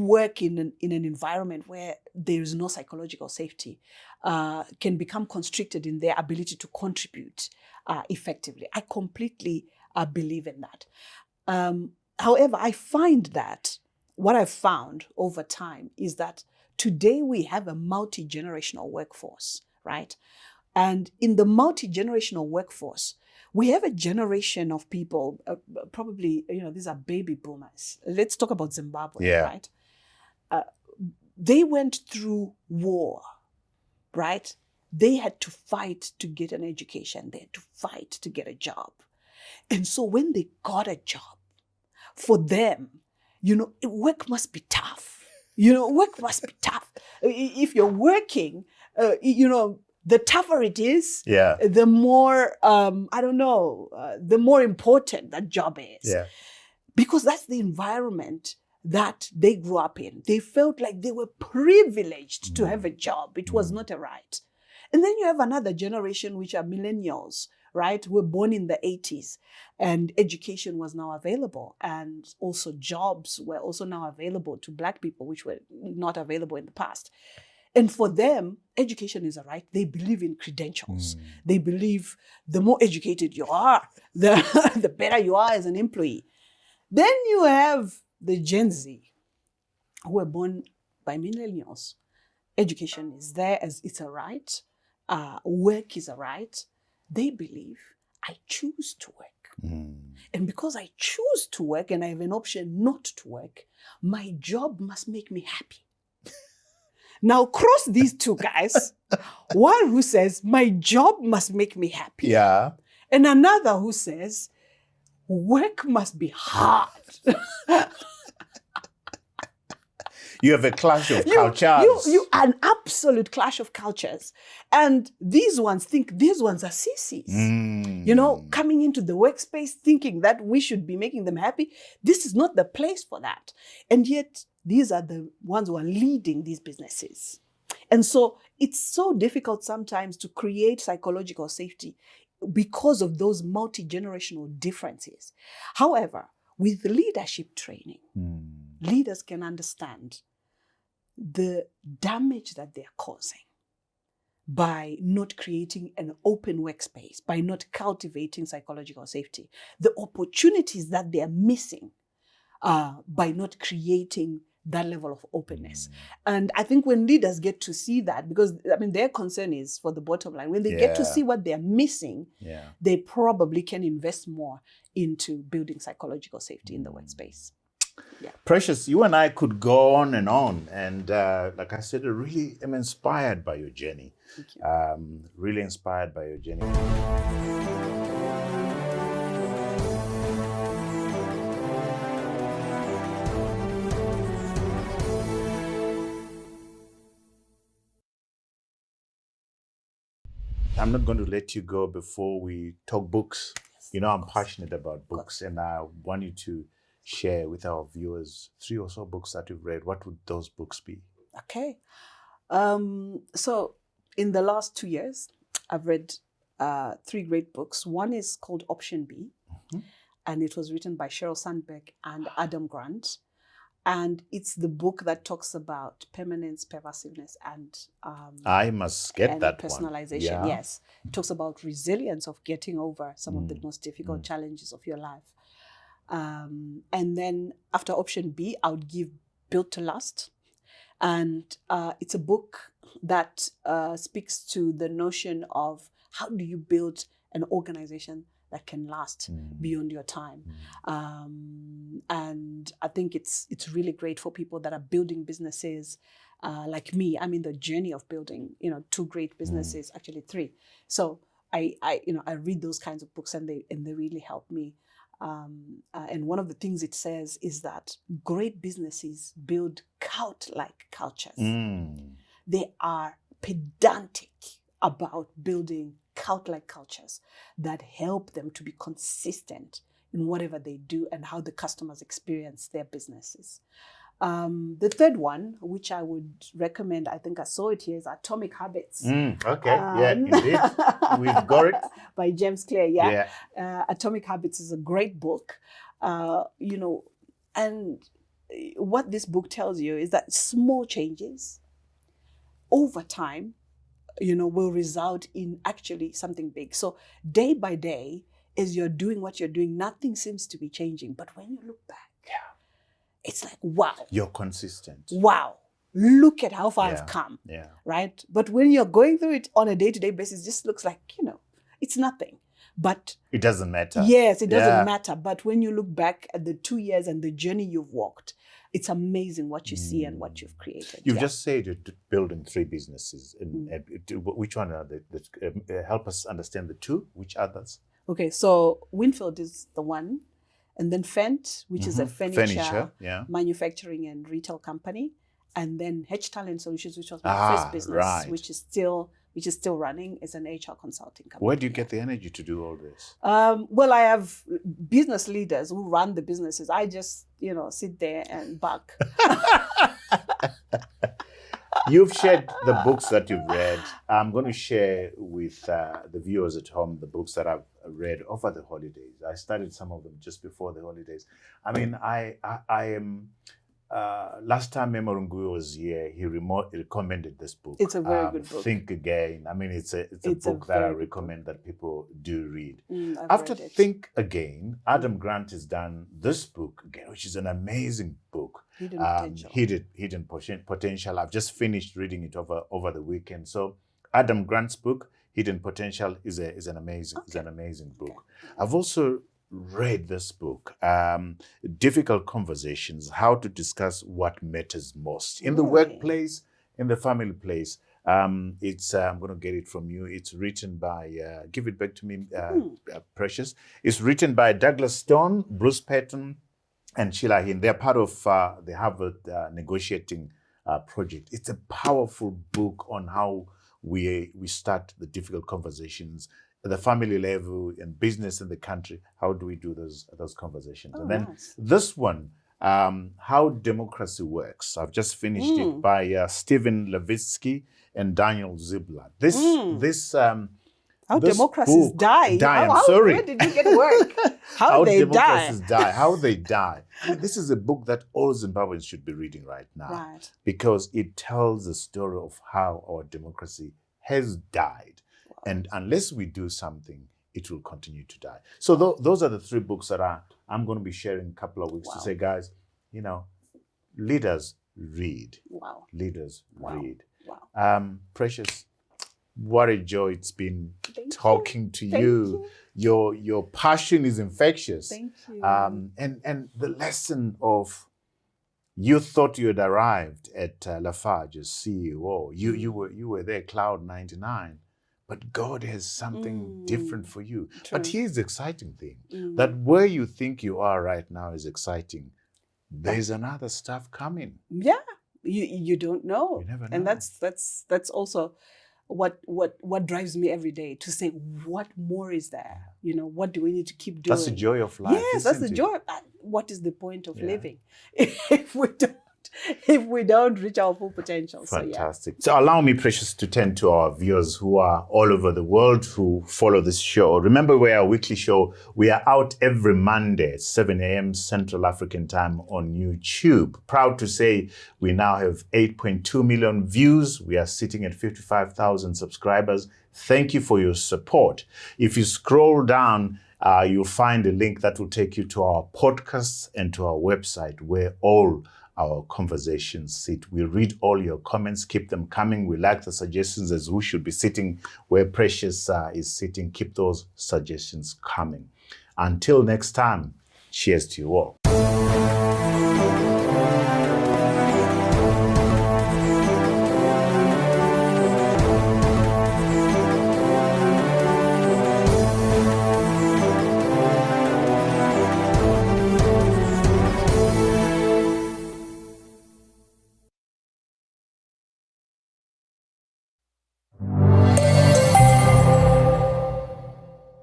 work in an environment where there is no psychological safety can become constricted in their ability to contribute effectively. I completely believe in that. However, I find that what I've found over time is that today we have a multi-generational workforce, right? And in the multi-generational workforce, we have a generation of people, probably, these are baby boomers. Let's talk about Zimbabwe, right? They went through war, right? They had to fight to get an education. They had to fight to get a job. And so when they got a job, for them, work must be tough. Work must be tough. If you're working, the tougher it is, the more, the more important that job is. Yeah. Because that's the environment that they grew up in. They felt like they were privileged to have a job. It was not a right. And then you have another generation, which are millennials, right? Who were born in the 80s, and education was now available. And also jobs were also now available to Black people, which were not available in the past. And for them, education is a right. They believe in credentials. They believe the more educated you are, the better you are as an employee. Then you have the Gen Z, who were born by millennials. Education is there as it's a right. Work is a right. They believe I choose to work. And because I choose to work and I have an option not to work, my job must make me happy. Now cross these two guys, One who says, my job must make me happy. Yeah. And another who says, work must be hard. You have a clash of cultures. You an absolute clash of cultures. And these ones think these ones are sissies. You know, coming into the workspace thinking that we should be making them happy. This is not the place for that. And yet, these are the ones who are leading these businesses. And so it's so difficult sometimes to create psychological safety because of those multi-generational differences. However, with leadership training, leaders can understand the damage that they're causing by not creating an open workspace, by not cultivating psychological safety, the opportunities that they're missing by not creating that level of openness. And I think when leaders get to see that, because I mean, their concern is for the bottom line, when they get to see what they're missing, they probably can invest more into building psychological safety in the workspace. Yeah. Precious, you and I could go on. And like I said, I really am inspired by your journey. Thank you. Really inspired by your journey. I'm not going to let you go before we talk books. Yes, you know, I'm passionate about books, and I want you to share with our viewers 3 or so books that you've read. What would those books be? Okay. So in the last 2 years, I've read 3 great books. One is called Option B, and it was written by Sheryl Sandberg and Adam Grant. And it's the book that talks about permanence, pervasiveness, and I must get and that personalization. one. Yeah. Yes, it talks about resilience of getting over some of the most difficult challenges of your life. And then after Option B, I would give Built to Last, and it's a book that speaks to the notion of how do you build an organization that can last beyond your time. And I think it's really great for people that are building businesses like me. I'm in the journey of building, 2 great businesses, actually 3. So I read those kinds of books and they really help me. And one of the things it says is that great businesses build cult-like cultures. They are pedantic about building cult-like cultures that help them to be consistent in whatever they do and how the customers experience their businesses. The third one, which I would recommend, I think I saw it here, is Atomic Habits. Okay, yeah, indeed. We've got it. By James Clear, Atomic Habits is a great book, and what this book tells you is that small changes over time will result in actually something big. So day by day, as you're doing what you're doing, nothing seems to be changing. But when you look back, it's like, wow. You're consistent. Wow. Look at how far I've come. Yeah. Right? But when you're going through it on a day-to-day basis, it just looks like, it's nothing. But it doesn't matter. Yes, it doesn't matter. But when you look back at the 2 years and the journey you've walked, it's amazing what you see and what you've created. You've just said you're building 3 businesses. And which one are they? Help us understand the 2. Which others? Okay, so Winfield is the one. And then Fent, which is a furniture manufacturing and retail company. And then H Talent Solutions, which was my first business, which is still running, is an HR consulting company. Where do you get the energy to do all this? Well, I have business leaders who run the businesses. I just, sit there and bark. You've shared the books that you've read. I'm going to share with the viewers at home the books that I've read over the holidays. I started some of them just before the holidays. I mean, I am... last time Memorungu was here, he recommended this book. It's a very good book. Think Again. I mean, it's a book that I recommend that people do read. After Think Again, Adam Grant has done this book again, which is an amazing book. Hidden Potential. I've just finished reading it over the weekend. So Adam Grant's book, Hidden Potential, is an amazing book. Okay. I've also read this book, Difficult Conversations, How to Discuss What Matters Most in the workplace, in the family place. It's I'm going to get it from you. It's written by, give it back to me, Precious. It's written by Douglas Stone, Bruce Patton, and Sheila Hinn. They're part of the Harvard negotiating project. It's a powerful book on how we start the difficult conversations at the family level and business in the country. How do we do those conversations? And then this one, How Democracy Works. I've just finished it by Stephen Levitsky and Daniel Ziblatt. How democracies die. Where did you get work? How they democracies die. How they die. This is a book that all Zimbabweans should be reading right now, because it tells the story of how our democracy has died. And unless we do something, it will continue to die. So those are the three books that I'm going to be sharing in a couple of weeks to say, guys, leaders read. Leaders read. Precious, what a joy it's been talking to you. Your passion is infectious. Thank you. And the lesson of, you thought you had arrived at Lafarge as CEO. You were there, Cloud 99. But God has something different for you. True. But here's the exciting thing, that where you think you are right now is exciting. There's another stuff coming. Yeah, you don't know. You never know. And that's also what drives me every day, to say, what more is there? What do we need to keep doing? That's the joy of life. Yes, that's the joy. What is the point of living if we don't reach our full potential? Fantastic. So allow me, Precious, to tend to our viewers who are all over the world who follow this show. Remember, we're a weekly show. We are out every Monday at 7 a.m. Central African time on YouTube. Proud to say we now have 8.2 million views. We are sitting at 55,000 subscribers. Thank you for your support. If you scroll down, you'll find a link that will take you to our podcasts and to our website, where all our conversations sit. We read all your comments. Keep them coming. We like the suggestions as who should be sitting where Precious is sitting. Keep those suggestions coming. Until next time, cheers to you all.